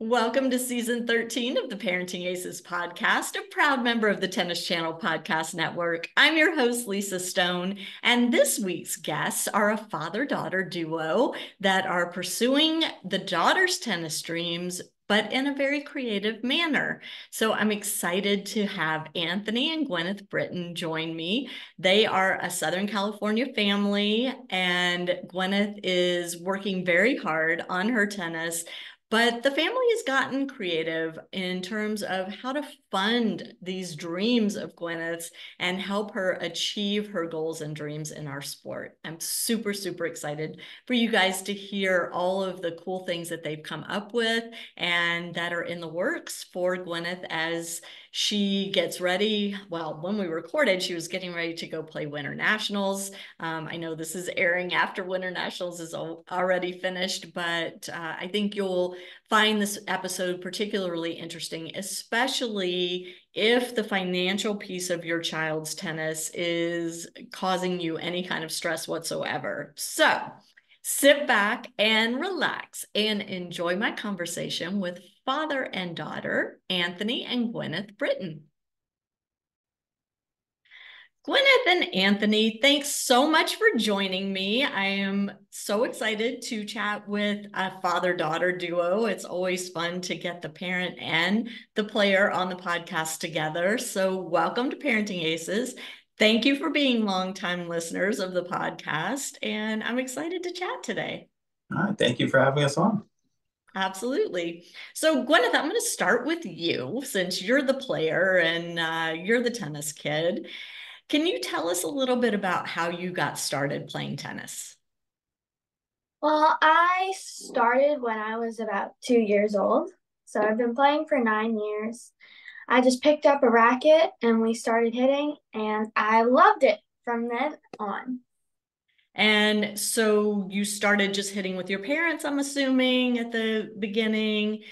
Welcome to season 13 of the Parenting Aces podcast, a proud member of the Tennis Channel Podcast Network. I'm your host, Lisa Stone, and this week's guests are a father-daughter duo that are pursuing the daughter's tennis dreams, but in a very creative manner. So I'm excited to have Anthony and Gwyneth Britton join me. They are a Southern California family, and Gwyneth is working very hard on her tennis. But the family has gotten creative in terms of how to fund these dreams of Gwyneth's and help her achieve her goals and dreams in our sport. I'm super, super excited for you guys to hear all of the cool things that they've come up with and that are in the works for Gwyneth as she gets ready. Well, when we recorded, she was getting ready to go play Winter Nationals. I know this is airing after Winter Nationals is already finished, but I think you'll find this episode particularly interesting, especially if the financial piece of your child's tennis is causing you any kind of stress whatsoever. So sit back and relax and enjoy my conversation with father and daughter, Anthony and Gwyneth Britton. Gwyneth and Anthony, thanks so much for joining me. I am so excited to chat with a father-daughter duo. It's always fun to get the parent and the player on the podcast together. So welcome to Parenting Aces. Thank you for being longtime listeners of the podcast, and I'm excited to chat today. All right, thank you for having us on. Absolutely. So Gwyneth, I'm going to start with you since you're the player and you're the tennis kid. Can you tell us a little bit about how you got started playing tennis? Well, I started when I was about 2 years old. So I've been playing for 9 years. I just picked up a racket and we started hitting, and I loved it from then on. And so you started just hitting with your parents, I'm assuming, at the beginning.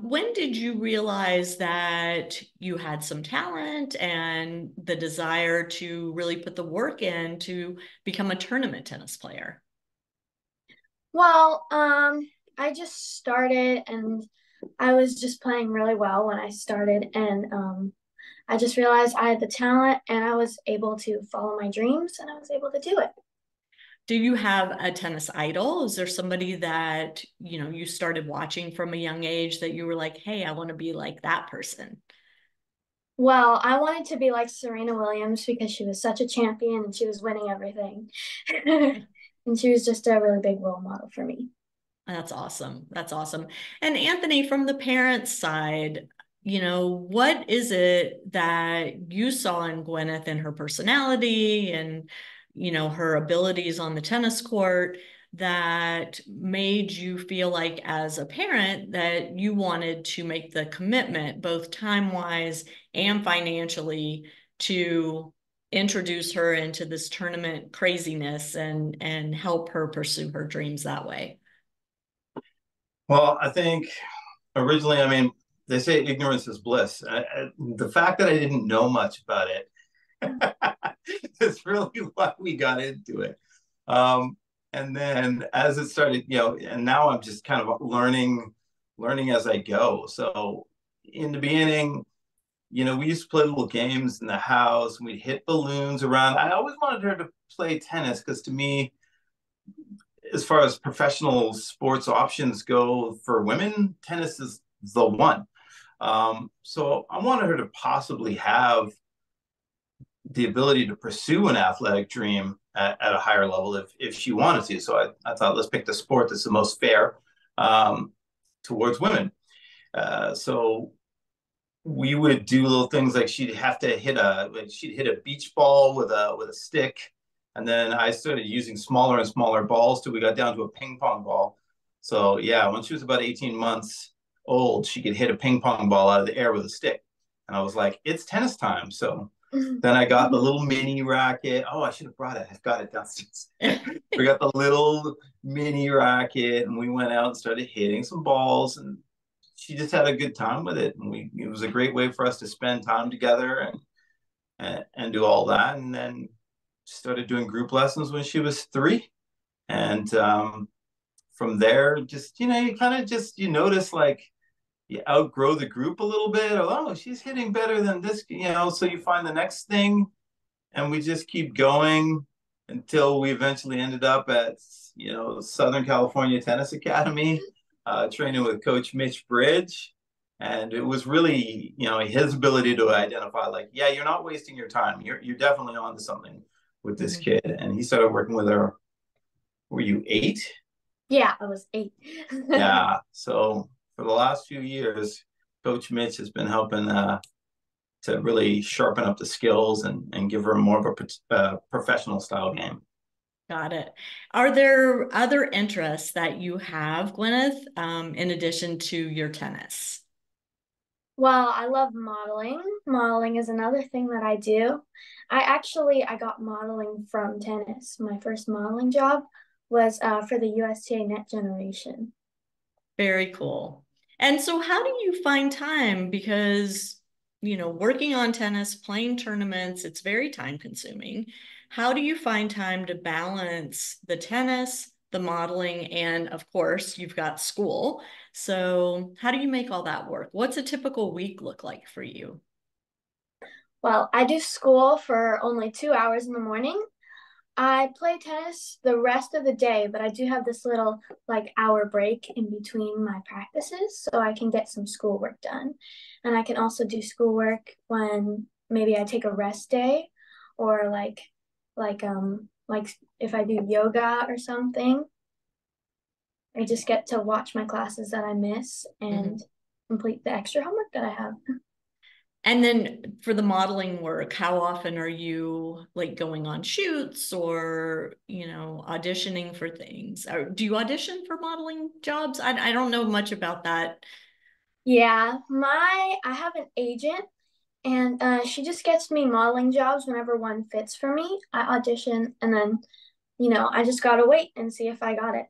When did you realize that you had some talent and the desire to really put the work in to become a tournament tennis player? Well, I just started and I was just playing really well when I started, and I just realized I had the talent and I was able to follow my dreams and I was able to do it. Do you have a tennis idol? Is there somebody that, you started watching from a young age that you were like, hey, I want to be like that person? Well, I wanted to be like Serena Williams because she was such a champion and she was winning everything. And she was just a really big role model for me. That's awesome. That's awesome. And Anthony, from the parents' side, what is it that you saw in Gwyneth and her personality and, her abilities on the tennis court that made you feel like as a parent that you wanted to make the commitment, both time-wise and financially, to introduce her into this tournament craziness and help her pursue her dreams that way? Well, I think originally, they say ignorance is bliss. The fact that I didn't know much about it is really why we got into it. And then as it started, and now I'm just kind of learning as I go. So in the beginning, we used to play little games in the house and we'd hit balloons around. I always wanted her to play tennis because to me, as far as professional sports options go for women, tennis is the one. So I wanted her to possibly have the ability to pursue an athletic dream at a higher level if she wanted to. So I thought, let's pick the sport that's the most fair towards women. So we would do little things like she'd hit a beach ball with a stick. And then I started using smaller and smaller balls till we got down to a ping pong ball. So yeah, when she was about 18 months old, she could hit a ping pong ball out of the air with a stick. And I was like, it's tennis time. So then I got the little mini racket. Oh, I should have brought it. I've got it downstairs. We got the little mini racket and we went out and started hitting some balls, and she just had a good time with it. And it was a great way for us to spend time together and do all that. And then started doing group lessons when she was 3. And from there, just, you notice like you outgrow the group a little bit. Oh, she's hitting better than this, so you find the next thing, and we just keep going until we eventually ended up at, Southern California Tennis Academy, training with Coach Mitch Bridge. And it was really, his ability to identify, like, yeah, you're not wasting your time. You're definitely on to something with this kid. And he started working with her. Were you 8? Yeah, I was 8. Yeah. So for the last few years, Coach Mitch has been helping to really sharpen up the skills and give her more of a professional style game. Got it. Are there other interests that you have, Gwyneth, in addition to your tennis? Well, I love modeling. Modeling is another thing that I do. I got modeling from tennis. My first modeling job was for the USTA Net Generation. Very cool. And so how do you find time? Because, working on tennis, playing tournaments, it's very time consuming. How do you find time to balance the tennis, the modeling, and of course, you've got school. So how do you make all that work? What's a typical week look like for you? Well, I do school for only 2 hours in the morning. I play tennis the rest of the day, but I do have this little hour break in between my practices so I can get some schoolwork done. And I can also do schoolwork when maybe I take a rest day or like if I do yoga or something. I just get to watch my classes that I miss and complete the extra homework that I have. And then for the modeling work, how often are you going on shoots or, auditioning for things? Or do you audition for modeling jobs? I don't know much about that. Yeah, I have an agent and she just gets me modeling jobs whenever one fits for me. I audition and then, I just gotta wait and see if I got it.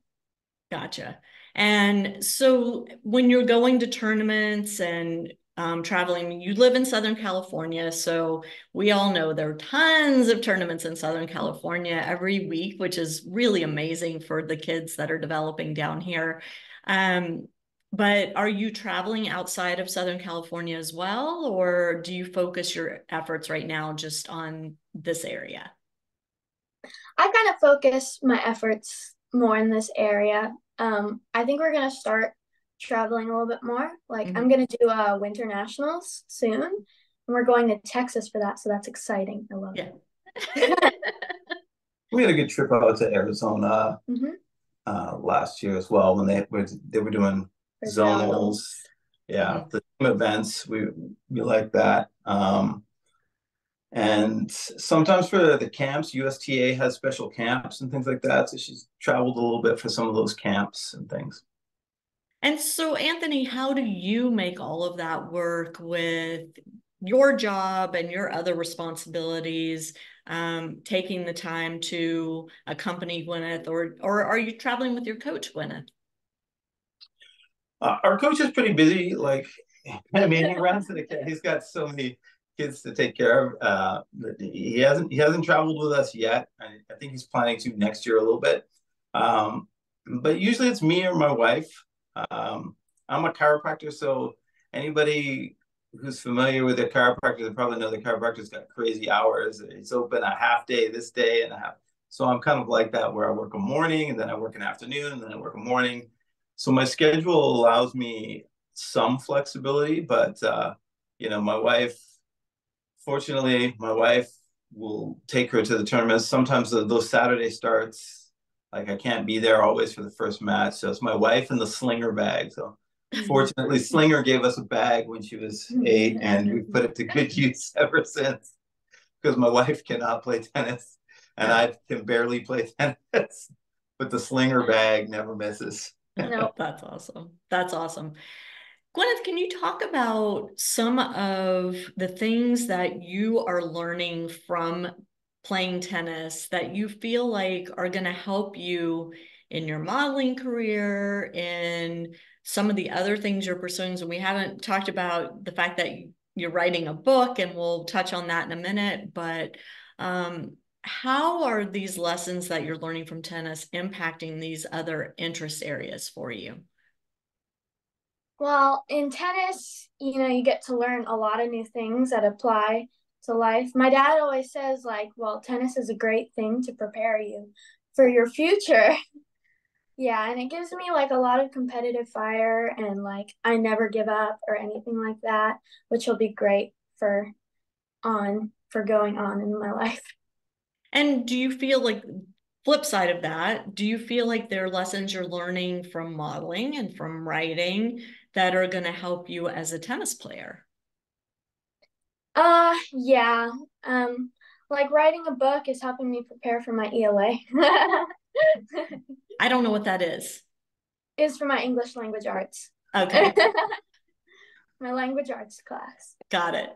Gotcha. And so when you're going to tournaments and traveling, you live in Southern California, so we all know there are tons of tournaments in Southern California every week, which is really amazing for the kids that are developing down here. But are you traveling outside of Southern California as well, or do you focus your efforts right now just on this area? I kind of focus my efforts more in this area. I think we're gonna start traveling a little bit more. I'm gonna do winter nationals soon, and we're going to Texas for that, so that's exciting. I love it. We had a good trip out to Arizona last year as well when they were doing zonals. Yeah, the events we like that. And sometimes for the camps, USTA has special camps and things like that. So she's traveled a little bit for some of those camps and things. And so, Anthony, how do you make all of that work with your job and your other responsibilities, taking the time to accompany Gwyneth, or are you traveling with your coach, Gwyneth? Our coach is pretty busy. He runs to he's got so many kids to take care of. He hasn't traveled with us yet. I think he's planning to next year a little bit. But usually it's me or my wife. I'm a chiropractor, so anybody who's familiar with a chiropractor, they probably know the chiropractor's got crazy hours. It's open a half day this day and a half. So I'm kind of like that, where I work a morning and then I work an afternoon and then I work a morning. So my schedule allows me some flexibility, but fortunately, my wife will take her to the tournaments. Sometimes those Saturday starts, I can't be there always for the first match. So it's my wife and the slinger bag. So fortunately, Slinger gave us a bag when she was 8, and we put it to good use ever since, because my wife cannot play tennis and I can barely play tennis, but the Slinger bag never misses. No, that's awesome. That's awesome. Gwyneth, can you talk about some of the things that you are learning from playing tennis that you feel like are going to help you in your modeling career, in some of the other things you're pursuing? So we haven't talked about the fact that you're writing a book, and we'll touch on that in a minute, but how are these lessons that you're learning from tennis impacting these other interest areas for you? Well, in tennis, you get to learn a lot of new things that apply to life. My dad always says, like, well, tennis is a great thing to prepare you for your future. Yeah, and it gives me like a lot of competitive fire and like I never give up or anything like that, which will be great for going on in my life. And do you feel like, flip side of that, do you feel like there are lessons you're learning from modeling and from writing that are going to help you as a tennis player? Yeah. Um, like writing a book is helping me prepare for my ELA. I don't know what that is. Is for my English language arts. Okay. My language arts class. Got it.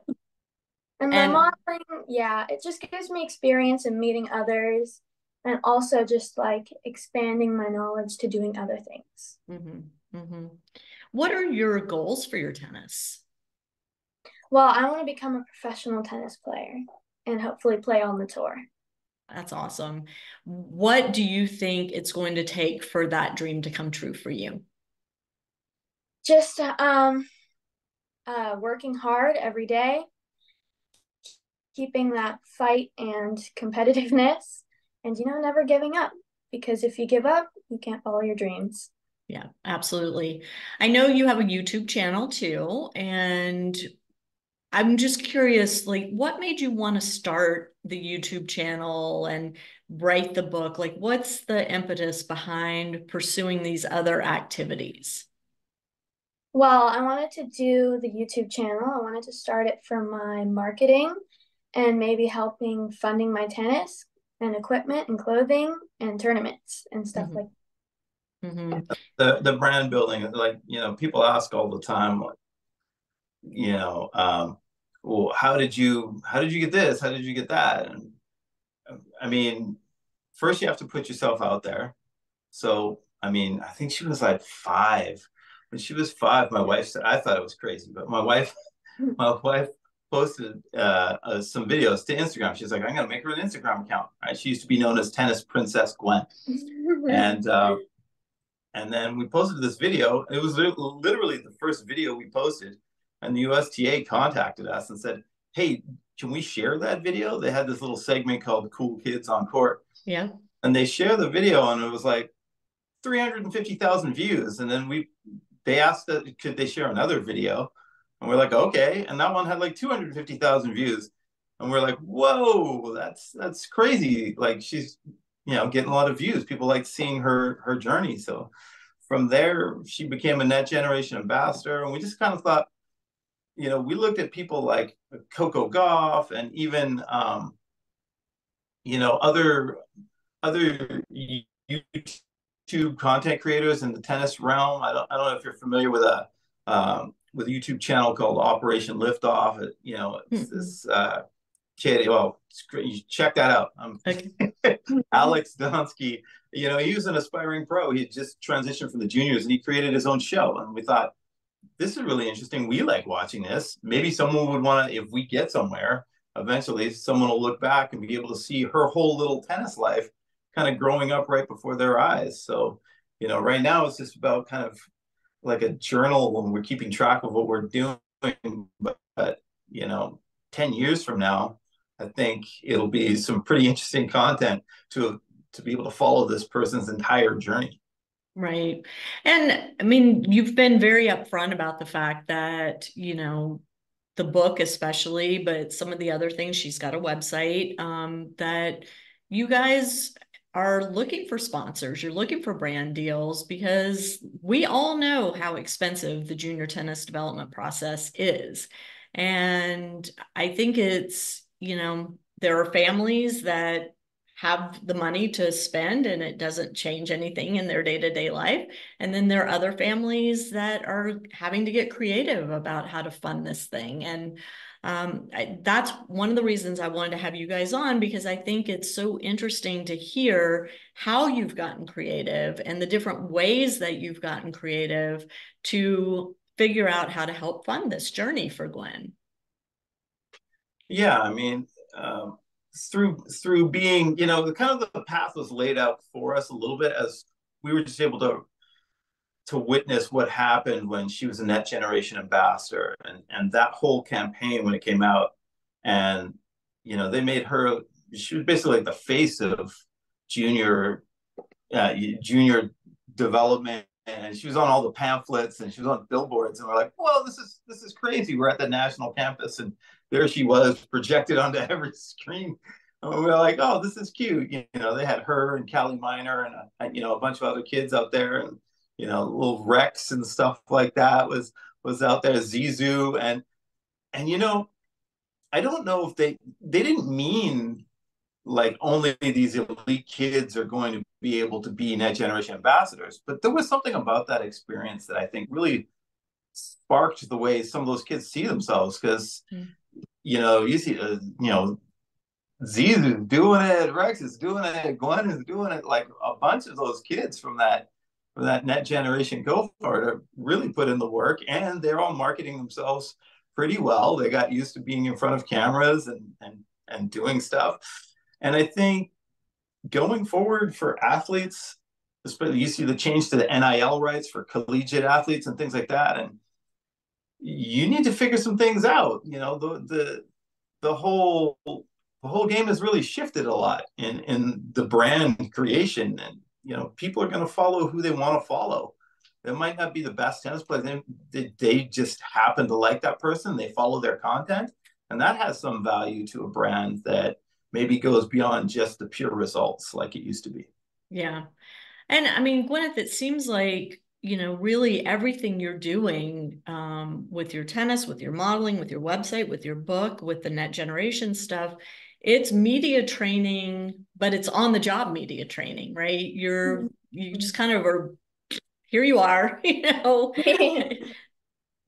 And the modeling, yeah, it just gives me experience in meeting others and also just like expanding my knowledge to doing other things. Mm-hmm, mm-hmm. What are your goals for your tennis? Well, I want to become a professional tennis player and hopefully play on the tour. That's awesome. What do you think it's going to take for that dream to come true for you? Just working hard every day, keeping that fight and competitiveness, and never giving up. Because if you give up, you can't follow your dreams. Yeah, absolutely. I know you have a YouTube channel too, and I'm just curious, like, what made you want to start the YouTube channel and write the book? Like, what's the impetus behind pursuing these other activities? Well, I wanted to do the YouTube channel. I wanted to start it for my marketing and maybe helping funding my tennis and equipment and clothing and tournaments and stuff Mm-hmm. like that. Mm-hmm. The brand building, like, people ask all the time, like, well, how did you get this? How did you get that? And I mean, first you have to put yourself out there. So, I mean, I think she was like 5. When she was 5, my wife said, I thought it was crazy, but my wife posted some videos to Instagram. She's like, I'm gonna make her an Instagram account. Right? She used to be known as Tennis Princess Gwen, and then we posted this video. It was literally the first video we posted, and the USTA contacted us and said, "Hey, can we share that video?" They had this little segment called "Cool Kids on Court." Yeah. And they share the video, and it was like 350,000 views. And then they asked that could they share another video, and we're like, okay. And that one had like 250,000 views, and we're like, whoa, that's crazy. Like she's getting a lot of views. People like seeing her journey. So from there, she became a Net Generation ambassador, and we just kind of thought, we looked at people like Coco Gauff and even other YouTube content creators in the tennis realm. I don't know if you're familiar with a YouTube channel called Operation Liftoff. It's this kid. Well, it's great. You check that out. Okay. Alex Donsky. He was an aspiring pro. He just transitioned from the juniors, and he created his own show. And we thought, this is really interesting. We like watching this. Maybe someone would want to, if we get somewhere, eventually someone will look back and be able to see her whole little tennis life kind of growing up right before their eyes. So, right now it's just about kind of like a journal when we're keeping track of what we're doing. But 10 years from now, I think it'll be some pretty interesting content to be able to follow this person's entire journey. Right. And I mean, you've been very upfront about the fact that, the book especially, but some of the other things, she's got a website, that you guys are looking for sponsors. You're looking for brand deals because we all know how expensive the junior tennis development process is. And I think it's, there are families that have the money to spend and it doesn't change anything in their day-to-day life. And then there are other families that are having to get creative about how to fund this thing. And that's one of the reasons I wanted to have you guys on, because I think it's so interesting to hear how you've gotten creative and the different ways that you've gotten creative to figure out how to help fund this journey for Gwen. Yeah, I mean, through being, the kind of the path was laid out for us a little bit as we were just able to to witness what happened when she was a Net Generation ambassador, and that whole campaign when it came out, and they made her. She was basically like the face of junior junior development, and she was on all the pamphlets and she was on billboards, and we're like, well, this is crazy. We're at the national campus and there she was projected onto every screen, and we were like, oh, this is cute. They had her and Callie Miner and a bunch of other kids out there, and little Rex and stuff like that was out there, Zizou, and I don't know if they didn't mean like only these elite kids are going to be able to be Net Generation ambassadors. But there was something about that experience that I think really sparked the way some of those kids see themselves. Because, you see, Zizou doing it, Rex is doing it, Gwen is doing it. Like a bunch of those kids from that Net Generation cohort are really put in the work, and they're all marketing themselves pretty well. They got used to being in front of cameras and doing stuff. And I think going forward for athletes, especially you see the change to the NIL rights for collegiate athletes and things like that. And you need to figure some things out. The whole game has really shifted a lot in the brand creation. And, people are going to follow who they want to follow. They might not be the best tennis player. They just happen to like that person. They follow their content. And that has some value to a brand that maybe goes beyond just the pure results like it used to be. Yeah. And I mean, Gwyneth, it seems like, really everything you're doing with your tennis, with your modeling, with your website, with your book, with the Net Generation stuff, it's media training, but it's on the job media training, right? You just kind of are, here you are, do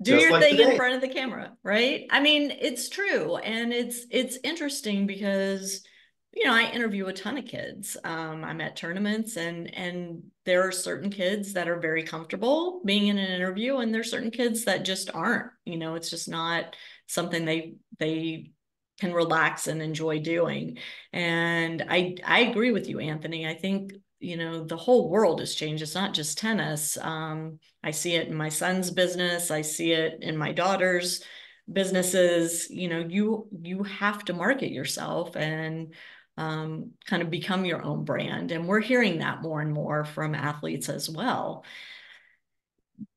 Just your like thing today. in front of the camera, right? I mean, it's true. And it's interesting because, I interview a ton of kids. I'm at tournaments and there are certain kids that are very comfortable being in an interview, and there's certain kids that just aren't. It's just not something they can relax and enjoy doing. And I agree with you, Anthony. I think the whole world has changed. It's not just tennis. I see it in my son's business. I see it in my daughter's businesses. You have to market yourself and kind of become your own brand. And we're hearing that more and more from athletes as well.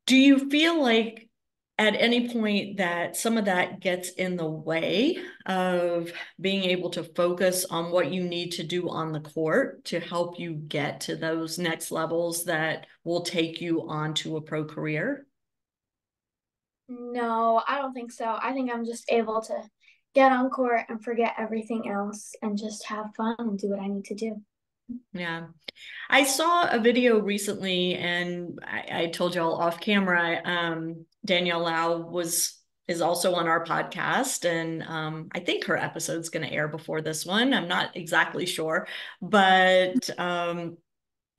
Do you feel like at any point that some of that gets in the way of being able to focus on what you need to do on the court to help you get to those next levels that will take you onto a pro career? No, I don't think so. I think I'm just able to get on court and forget everything else and just have fun and do what I need to do. Yeah. I saw a video recently, and I told y'all off camera, Danielle Lau is also on our podcast, and I think her episode's going to air before this one. I'm not exactly sure, but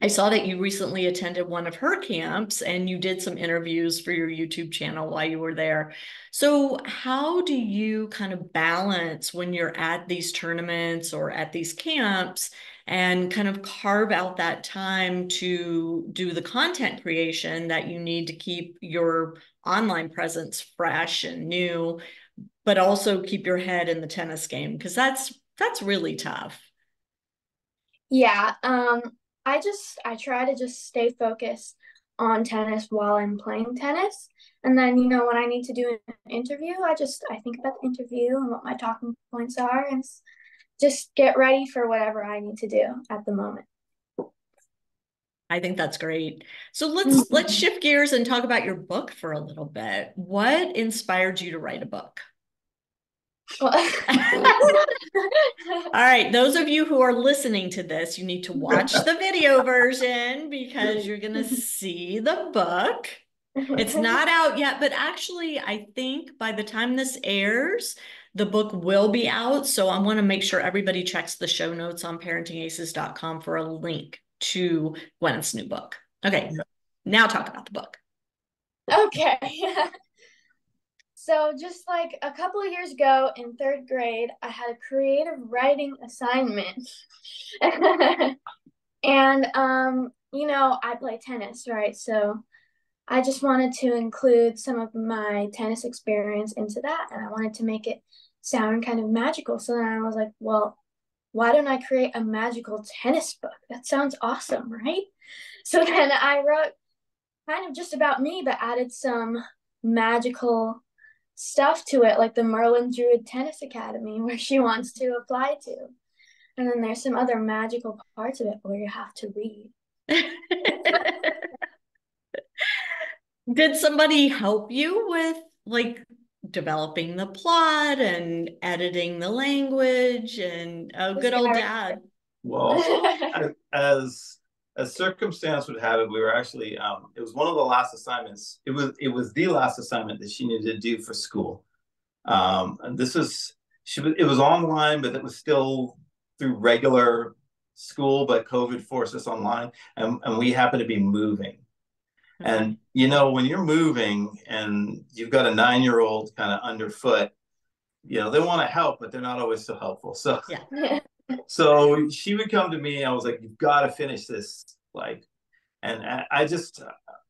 I saw that you recently attended one of her camps and you did some interviews for your YouTube channel while you were there. So how do you kind of balance when you're at these tournaments or at these camps and kind of carve out that time to do the content creation that you need to keep your online presence fresh and new, but also keep your head in the tennis game? Because that's really tough. Yeah, I try to just stay focused on tennis while I'm playing tennis. And then, when I need to do an interview, I think about the interview and what my talking points are and just get ready for whatever I need to do at the moment. I think that's great. So let's shift gears and talk about your book for a little bit. What inspired you to write a book? All right, those of you who are listening to this, you need to watch the video version because you're going to see the book. It's not out yet, but actually, I think by the time this airs, the book will be out. So I want to make sure everybody checks the show notes on parentingaces.com for a link to Gwyneth's new book. Okay, now talk about the book. Okay. So just like a couple of years ago in third grade, I had a creative writing assignment. And, I play tennis, right? So I just wanted to include some of my tennis experience into that, and I wanted to make it sound kind of magical. So then I was like, well, why don't I create a magical tennis book? That sounds awesome, right? So then I wrote kind of just about me, but added some magical stuff to it, like the Merlin Druid Tennis Academy, where she wants to apply to. And then there's some other magical parts of it where you have to read. Did somebody help you with like developing the plot and editing the language and good old dad? Well, as circumstance would have it, we were actually it was one of the last assignments. It was the last assignment that she needed to do for school. And this was it was online, but it was still through regular school, but COVID forced us online, and we happened to be moving. And you know, when you're moving and you've got a 9-year-old kind of underfoot, you know, they want to help, but they're not always so helpful. So yeah. So she would come to me. I was like, "You've got to finish this." Like, and I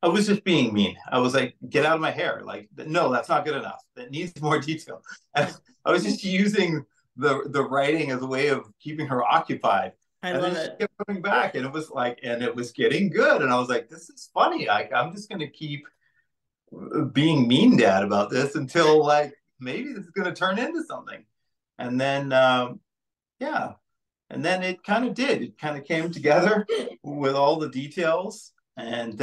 was just being mean. I was like, "Get out of my hair!" Like, no, that's not good enough. That needs more detail. And I was just using the writing as a way of keeping her occupied. I and love then it. she kept coming back, and it was like, and it was getting good. And I was like, "This is funny. I'm just going to keep being mean, Dad, about this until like maybe this is going to turn into something." And then, yeah. And then it kind of did. It kind of came together with all the details. And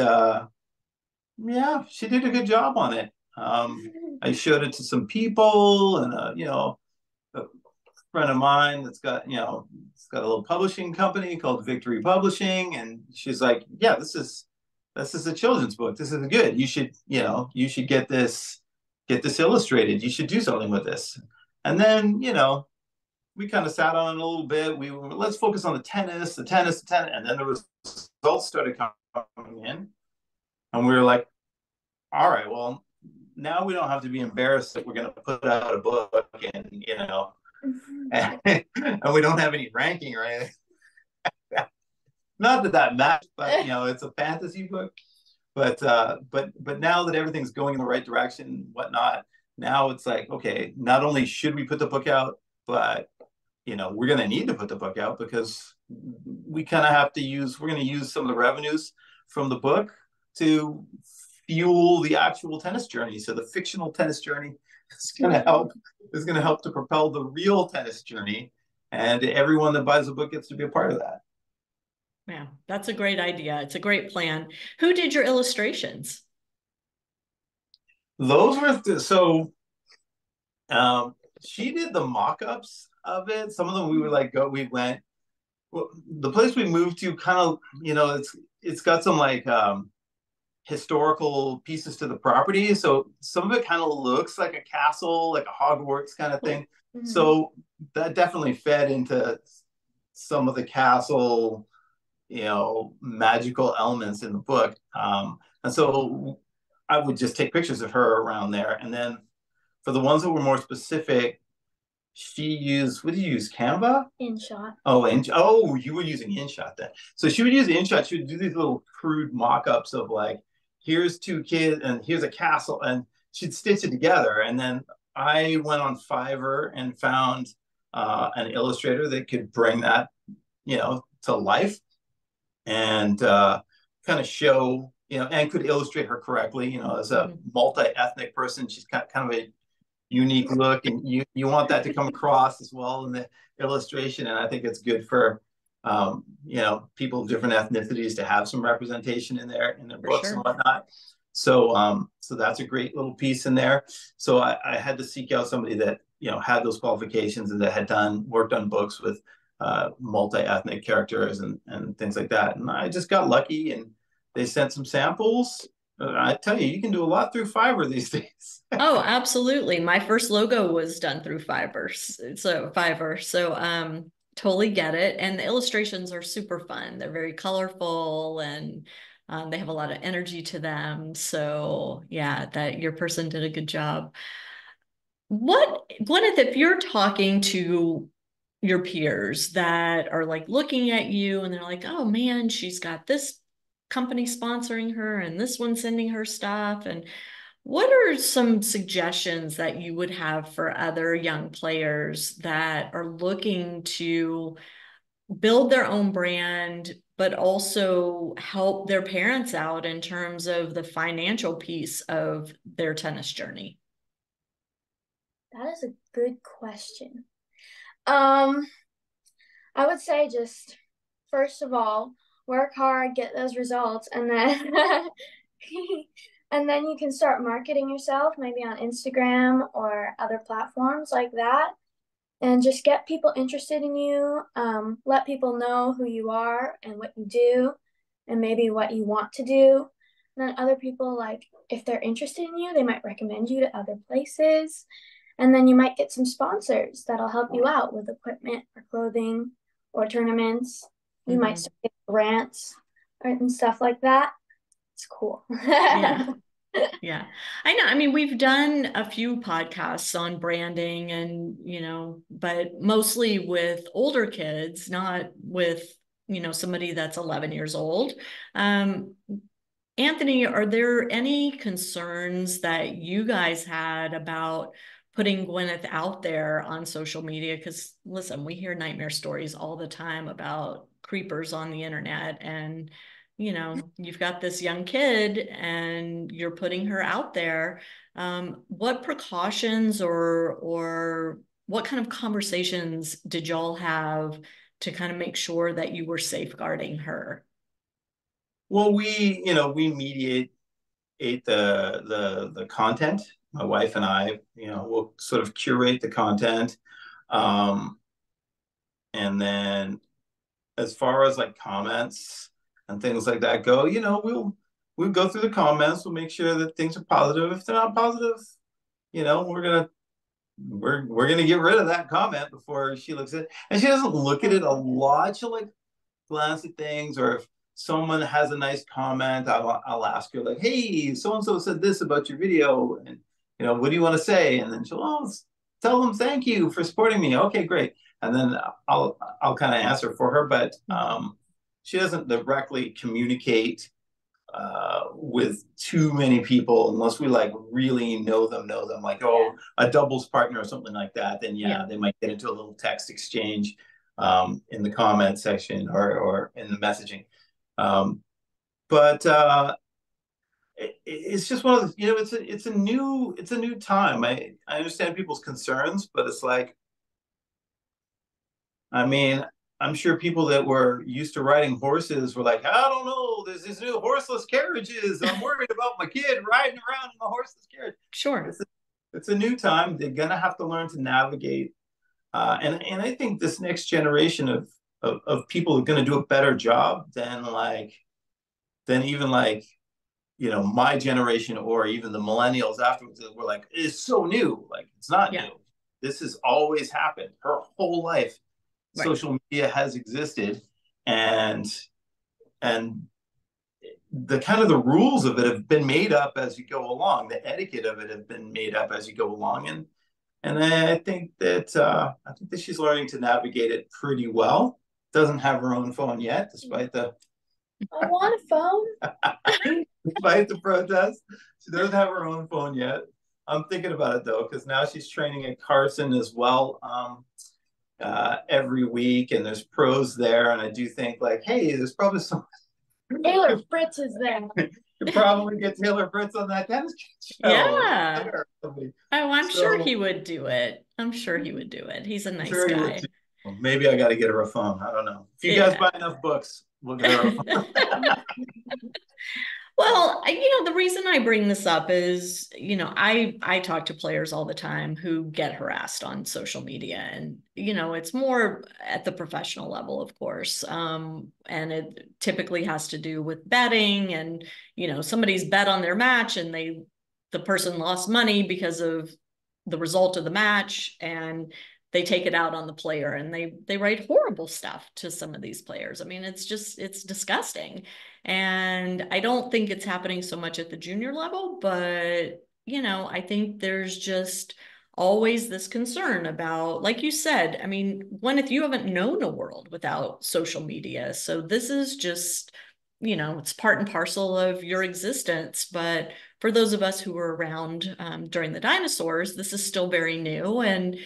yeah, she did a good job on it. I showed it to some people, and you know, a friend of mine that's got, you know, it's got a little publishing company called Victory Publishing, and she's like, "Yeah, this is a children's book. This is good. You should, you know, you should get this illustrated. You should do something with this." And then, you know, we kind of sat on it a little bit. We were, let's focus on the tennis, and then the results started coming in, and we were like, all right, well, now we don't have to be embarrassed that we're going to put out a book, and you know, and we don't have any ranking or anything. Not that that matters, but you know, it's a fantasy book. But now that everything's going in the right direction and whatnot, now it's like, okay, not only should we put the book out, but you know, we're going to need to put the book out because we kind of have to we're going to use some of the revenues from the book to fuel the actual tennis journey. So the fictional tennis journey is going to help to propel the real tennis journey. And everyone that buys the book gets to be a part of that. Yeah, that's a great idea. It's a great plan. Who did your illustrations? Those were she did the mock-ups of it. Some of them we were like, well, the place we moved to kind of, you know, it's got some like historical pieces to the property. So some of it kind of looks like a castle, like a Hogwarts kind of thing. Mm-hmm. So that definitely fed into some of the castle, you know, magical elements in the book. And so I would just take pictures of her around there. And then for the ones that were more specific, she used, what did you use, Canva? InShot. Oh, you were using InShot then. So she would use InShot. She would do these little crude mock-ups of like, here's 2 kids and here's a castle, and she'd stitch it together. And then I went on Fiverr and found an illustrator that could bring that, you know, to life and kind of show, you know, and could illustrate her correctly, you know, as a multi-ethnic person. She's kind of a unique look, and you want that to come across as well in the illustration. And I think it's good for you know, people of different ethnicities to have some representation in their books and whatnot. So so that's a great little piece in there. So I had to seek out somebody that, you know, had those qualifications and that had worked on books with multi-ethnic characters and things like that. And I just got lucky, and they sent some samples. I tell you, you can do a lot through Fiverr these days. Oh, absolutely. My first logo was done through Fiverr. So totally get it. And the illustrations are super fun. They're very colorful, and they have a lot of energy to them. So yeah, that your person did a good job. Gwyneth, if you're talking to your peers that are like looking at you and they're like, oh man, she's got this company sponsoring her and this one sending her stuff. And what are some suggestions that you would have for other young players that are looking to build their own brand, but also help their parents out in terms of the financial piece of their tennis journey? That is a good question. I would say just first of all, work hard, get those results, and then and then you can start marketing yourself, maybe on Instagram or other platforms like that, and just get people interested in you. Let people know who you are and what you do, and maybe what you want to do. And then other people, like if they're interested in you, they might recommend you to other places. And then you might get some sponsors that'll help you out with equipment or clothing or tournaments. You might start getting grants and stuff like that. It's cool. Yeah. Yeah, I know. I mean, we've done a few podcasts on branding and, but mostly with older kids, not with, somebody that's 11 years old. Anthony, are there any concerns that you guys had about putting Gwyneth out there on social media? Because listen, we hear nightmare stories all the time about creepers on the internet, and you've got this young kid and you're putting her out there. What precautions or what kind of conversations did y'all have to kind of make sure that you were safeguarding her? Well, we mediate the content. My wife and I, we'll sort of curate the content. And then as far as like comments and things like that go, we'll go through the comments, we'll make sure that things are positive. If they're not positive, we're gonna get rid of that comment before she looks at it. And she doesn't look at it a lot. She'll like glance at things, or if someone has a nice comment, I'll ask her like, "Hey, so and so said this about your video, and what do you want to say?" And then she'll tell them thank you for supporting me. Okay, great. And then I'll kind of answer for her, but she doesn't directly communicate with too many people unless we like really know them, like, a doubles partner or something like that. Then they might get into a little text exchange in the comment section or in the messaging. But it's just one of the, it's a new time. I understand people's concerns, but it's like, I mean, I'm sure people that were used to riding horses were like, I don't know, there's these new horseless carriages. I'm worried about my kid riding around in the horseless carriage. Sure. It's a new time. They're going to have to learn to navigate. And I think this next generation of people are going to do a better job than even my generation or even the millennials afterwards that were like, it's so new. Like, it's not new. This has always happened her whole life. Right. Social media has existed, and the kind of the rules of it have been made up as you go along. The etiquette of it have been made up as you go along, and I think that she's learning to navigate it pretty well. Doesn't have her own phone yet, despite the. I want a phone. Despite the protest, she doesn't have her own phone yet. I'm thinking about it though, because now she's training at Carson as well. Every week, and there's pros there, and I do think like, hey, there's probably some Taylor Fritz is there. You probably get Taylor Fritz on that tennis show. Yeah. I'm sure he would do it. I'm sure he would do it. He's a nice guy. Well, maybe I got to get her a phone. I don't know. If you guys buy enough books, we'll get her a phone. Well, the reason I bring this up is, I talk to players all the time who get harassed on social media, and, it's more at the professional level, of course. And it typically has to do with betting, and, somebody's bet on their match and the person lost money because of the result of the match, and they take it out on the player, and they write horrible stuff to some of these players. I mean, it's disgusting. And I don't think it's happening so much at the junior level, but, I think there's just always this concern about, like you said, I mean, Gwyneth, you haven't known a world without social media. So this is just it's part and parcel of your existence. But for those of us who were around during the dinosaurs, this is still very new. And,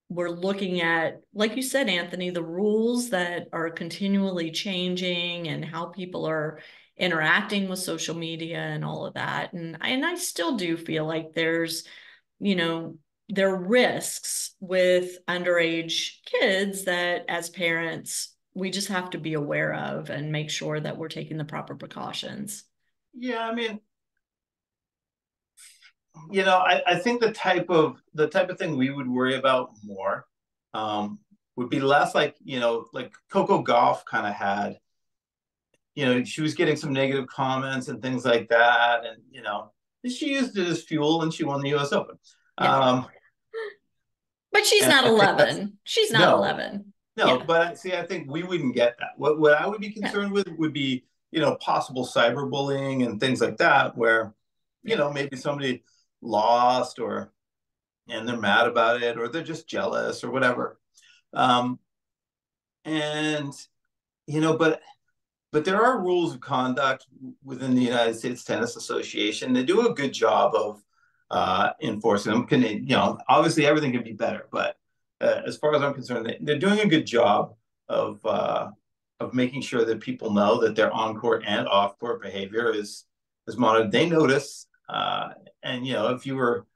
we're looking at, like you said, Anthony, the rules that are continually changing and how people are interacting with social media and all of that. And I still do feel like there are risks with underage kids that as parents, we just have to be aware of and make sure that we're taking the proper precautions. Yeah, I mean, I think the type of thing we would worry about more would be less like Coco Gauff kind of had, she was getting some negative comments and things like that. And, she used it as fuel and she won the US Open. Yeah. But she's not 11. She's not no, 11. no, Yeah. but see, I think we wouldn't get that. What I would be concerned with would be, possible cyberbullying and things like that, where, maybe somebody lost and they're mad about it, or they're just jealous or whatever. And, but there are rules of conduct within the United States Tennis Association. They do a good job of enforcing them. Obviously everything can be better, but as far as I'm concerned, they're doing a good job of making sure that people know that their on-court and off-court behavior is monitored. They notice, and if you were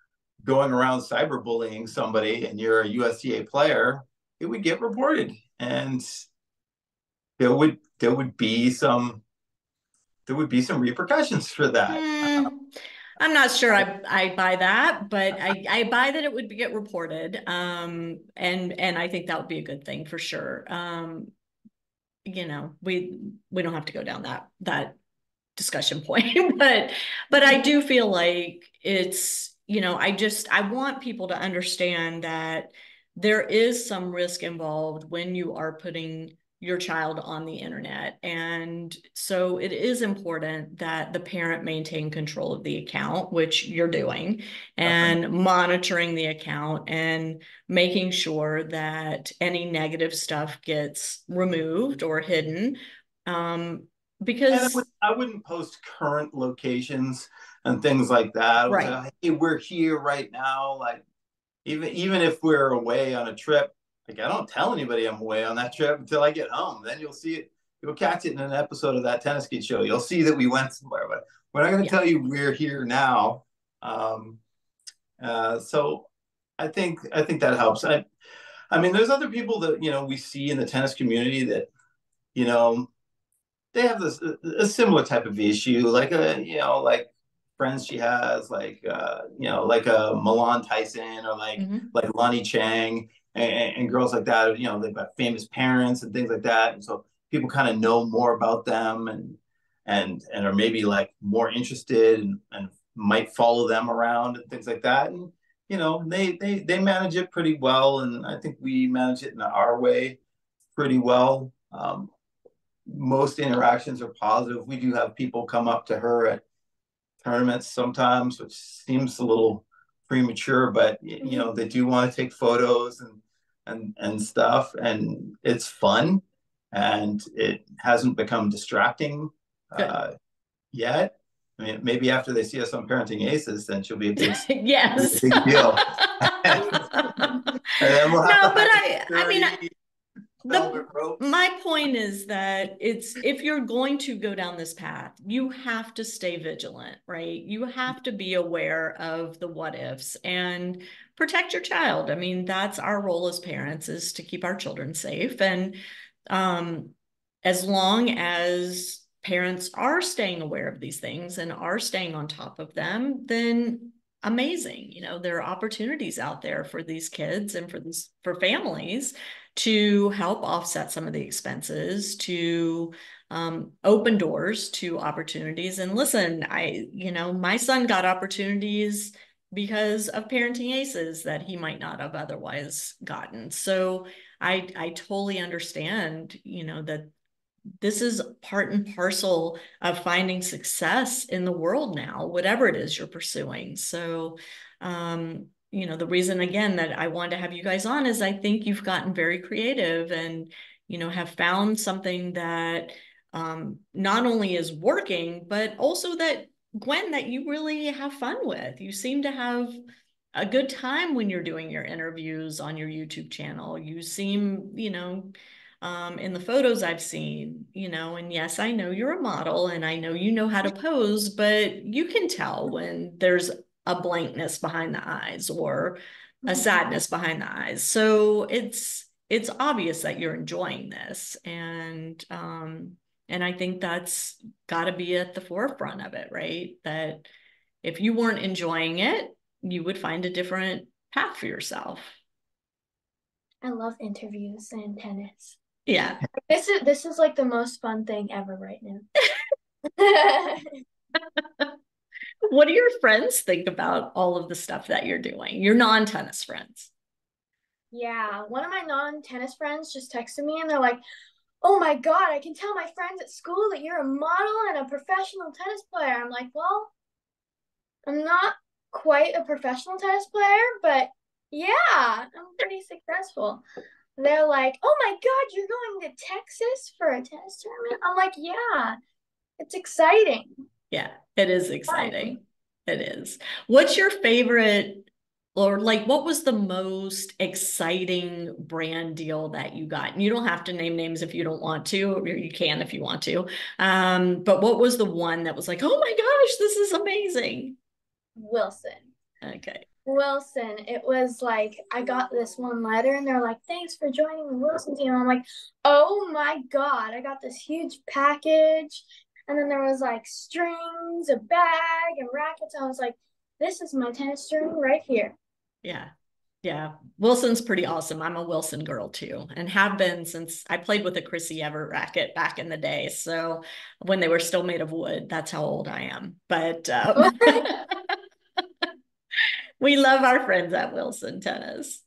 going around cyberbullying somebody and you're a USTA player, it would get reported, and there would be some repercussions for that. I'm not sure I buy that, but I buy that it would get reported. And I think that would be a good thing for sure. We don't have to go down that discussion point, but I do feel like it's, I want people to understand that there is some risk involved when you are putting your child on the internet. And so it is important that the parent maintain control of the account, which you're doing, and monitoring the account and making sure that any negative stuff gets removed or hidden. Because and I wouldn't post current locations and things like that. Right. Say, hey, we're here right now. Like even if we're away on a trip, like I don't tell anybody I'm away on that trip until I get home. Then you'll see it. You'll catch it in an episode of that Tennis Kid show. You'll see that we went somewhere, but we're not going to tell you we're here now. So I think that helps. I mean, there's other people that we see in the tennis community that they have a similar type of issue, like like friends she has, like like a Milan Tyson or like Lonnie Chang and girls like that. They've got famous parents and things like that, and so people kind of know more about them and are maybe like more interested and might follow them around and things like that. And they manage it pretty well, and I think we manage it in our way pretty well. Most interactions are positive. We do have people come up to her at tournaments sometimes, which seems a little premature, but they do want to take photos and stuff, and it's fun, and it hasn't become distracting yet. I mean, maybe after they see us on Parenting Aces, then she'll be a big, yes, big deal. And then we'll have I mean, my point is that if you're going to go down this path, you have to stay vigilant, right? You have to be aware of the what ifs and protect your child. I mean, that's our role as parents, is to keep our children safe. And as long as parents are staying aware of these things and are staying on top of them, then amazing. There are opportunities out there for these kids and for families to help offset some of the expenses, to open doors to opportunities. And listen, my son got opportunities because of Parenting Aces that he might not have otherwise gotten. So I totally understand, that this is part and parcel of finding success in the world now, whatever it is you're pursuing. So, the reason again that I wanted to have you guys on is I think you've gotten very creative and, have found something that not only is working, but also that, Gwen, that you really have fun with. You seem to have a good time when you're doing your interviews on your YouTube channel. You seem, in the photos I've seen, and yes, I know you're a model and I know you know how to pose, but you can tell when there's a blankness behind the eyes or a sadness behind the eyes. So it's obvious that you're enjoying this. And I think that's got to be at the forefront of it, right? That if you weren't enjoying it, you would find a different path for yourself. I love interviews and tennis. Yeah. This is like the most fun thing ever right now. What do your friends think about all of the stuff that you're doing? Your non-tennis friends. Yeah, one of my non-tennis friends just texted me and they're like, "Oh my God, I can tell my friends at school that you're a model and a professional tennis player." I'm like, well, I'm not quite a professional tennis player, but yeah, I'm pretty successful. They're like, "Oh my God, you're going to Texas for a tennis tournament?" I'm like, yeah, it's exciting. Yeah, it is exciting. It is. What's your favorite, or like, what was the most exciting brand deal that you got? And you don't have to name names if you don't want to, or you can if you want to. But what was the one that was like, oh my gosh, this is amazing? Wilson. Okay. Wilson. It was like, I got this one letter and they're like, "Thanks for joining the Wilson team." I'm like, oh my God, I got this huge package. And then there was like strings, a bag, and rackets. I was like, this is my tennis string right here. Yeah. Yeah. Wilson's pretty awesome. I'm a Wilson girl too, and have been since I played with a Chrissy Everett racket back in the day. So when they were still made of wood, that's how old I am. But we love our friends at Wilson Tennis.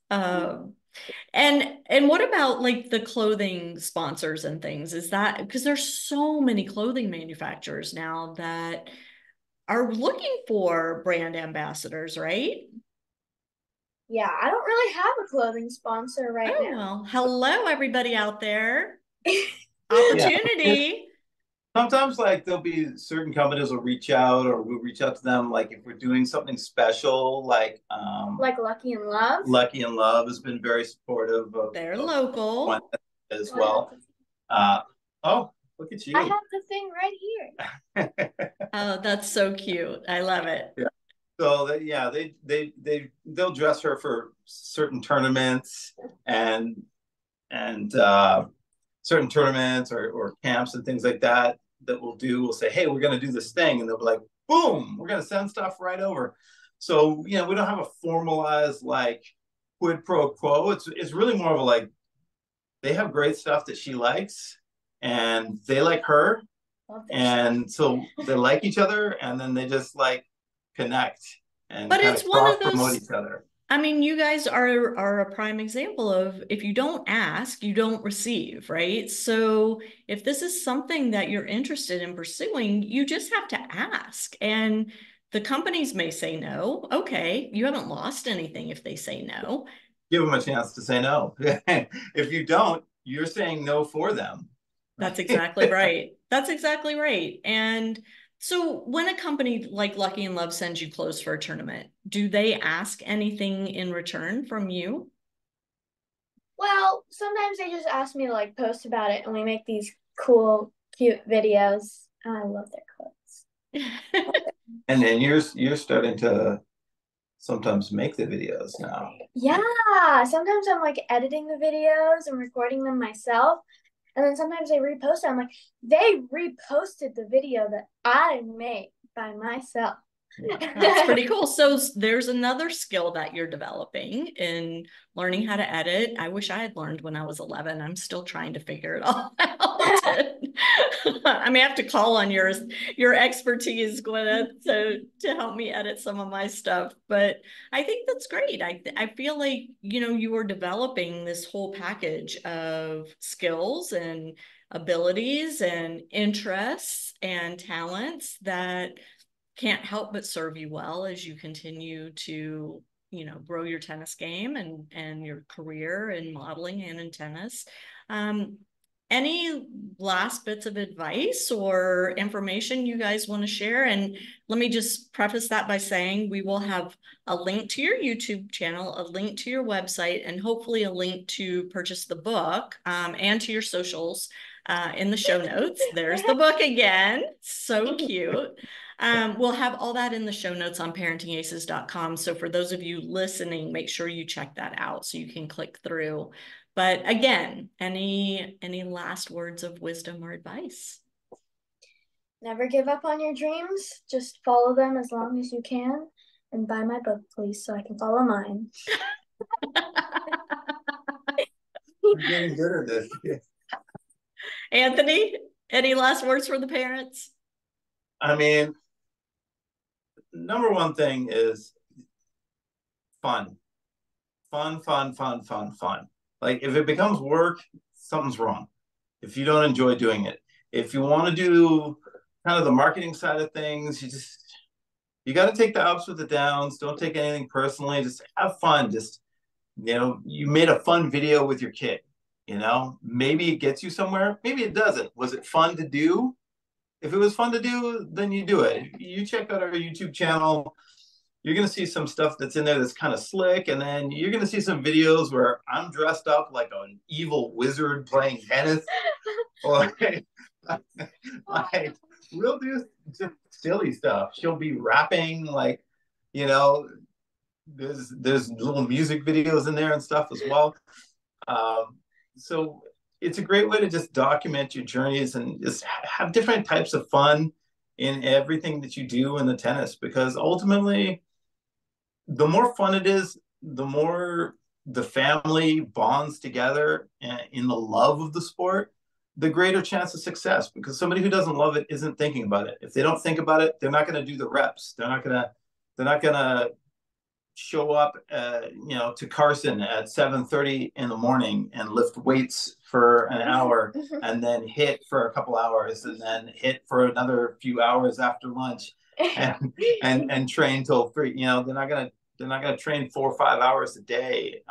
And what about like the clothing sponsors and things? Is that because there's so many clothing manufacturers now that are looking for brand ambassadors, right? Yeah, I don't really have a clothing sponsor right Oh, now. well, hello, everybody out there. Yeah. Opportunity. Sometimes like there'll be certain companies will reach out or we'll reach out to them like if we're doing something special, like Lucky and Love. Lucky and Love has been very supportive of They're local. as well. Oh, look at you. I have the thing right here. Oh, that's so cute. I love it. Yeah. So they'll dress her for certain tournaments and certain tournaments or camps and things like that we'll say, hey, we're going to do this thing, and they'll be like, boom, we're going to send stuff right over. So we don't have a formalized like quid pro quo. It's really more of a like, they have great stuff that she likes and they like her, and so they like each other, and then they just like connect and but kind it's of one of promote those, each other. I mean, you guys are a prime example of if you don't ask, you don't receive, right? So if this is something that you're interested in pursuing, you just have to ask. And the companies may say no. Okay, you haven't lost anything if they say no. Give them a chance to say no. If you don't, you're saying no for them. That's exactly right. That's exactly right. And so when a company like Lucky and Love sends you clothes for a tournament, do they ask anything in return from you? Well, sometimes they just ask me to like post about it and we make these cool, cute videos. I love their clothes. And then you're starting to sometimes make the videos now. Yeah, sometimes I'm like editing the videos and recording them myself. And then sometimes they repost it. I'm like, they reposted the video that I made by myself. That's pretty cool. So there's another skill that you're developing in learning how to edit. I wish I had learned when I was 11. I'm still trying to figure it all out. I may have to call on your expertise, Gwyneth, to help me edit some of my stuff. But I think that's great. I feel like, you are developing this whole package of skills and abilities and interests and talents that can't help but serve you well as you continue to grow your tennis game and your career in modeling and in tennis. And any last bits of advice or information you guys want to share? And let me just preface that by saying we will have a link to your YouTube channel, a link to your website, and hopefully a link to purchase the book, and to your socials in the show notes. There's the book again. So cute. We'll have all that in the show notes on parentingaces.com. So for those of you listening, make sure you check that out so you can click through. But again, any last words of wisdom or advice? Never give up on your dreams. Just follow them as long as you can. And buy my book, please, so I can follow mine. I'm getting good at this. Anthony, any last words for the parents? I mean, number one thing is fun. Fun. Like if it becomes work, something's wrong. If you don't enjoy doing it. If you want to do kind of the marketing side of things, you got to take the ups with the downs. Don't take anything personally. Just have fun. Just, you made a fun video with your kid, maybe it gets you somewhere. Maybe it doesn't. Was it fun to do? If it was fun to do, then you do it. You check out our YouTube channel. You're going to see some stuff that's in there that's kind of slick. And then you're going to see some videos where I'm dressed up like an evil wizard playing tennis. like we'll do just silly stuff. She'll be rapping, there's little music videos in there and stuff as well. So it's a great way to just document your journeys and just have different types of fun in everything that you do in the tennis, because ultimately the more fun it is, the more the family bonds together in the love of the sport, the greater chance of success, because somebody who doesn't love it isn't thinking about it. If they don't think about it, they're not going to do the reps. They're not going to show up, to Carson at 7:30 in the morning and lift weights for an hour and then hit for a couple hours and then hit for another few hours after lunch and train till 3. They're not gonna train 4 or 5 hours a day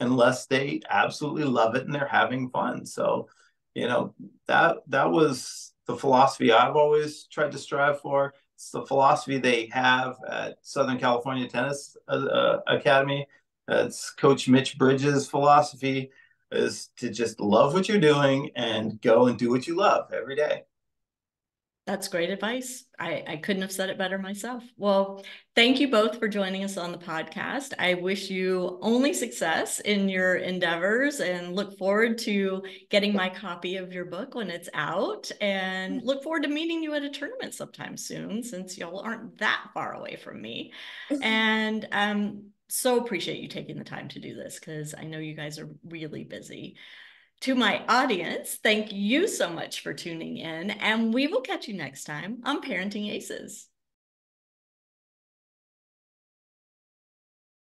unless they absolutely love it and they're having fun. So, that was the philosophy I've always tried to strive for. It's the philosophy they have at Southern California Tennis Academy. It's Coach Mitch Bridges' philosophy, is to just love what you're doing and go and do what you love every day. That's great advice. I couldn't have said it better myself. Well, thank you both for joining us on the podcast. I wish you only success in your endeavors and look forward to getting my copy of your book when it's out, and look forward to meeting you at a tournament sometime soon, since y'all aren't that far away from me. And so appreciate you taking the time to do this, because I know you guys are really busy. To my audience, thank you so much for tuning in, and we will catch you next time on Parenting Aces.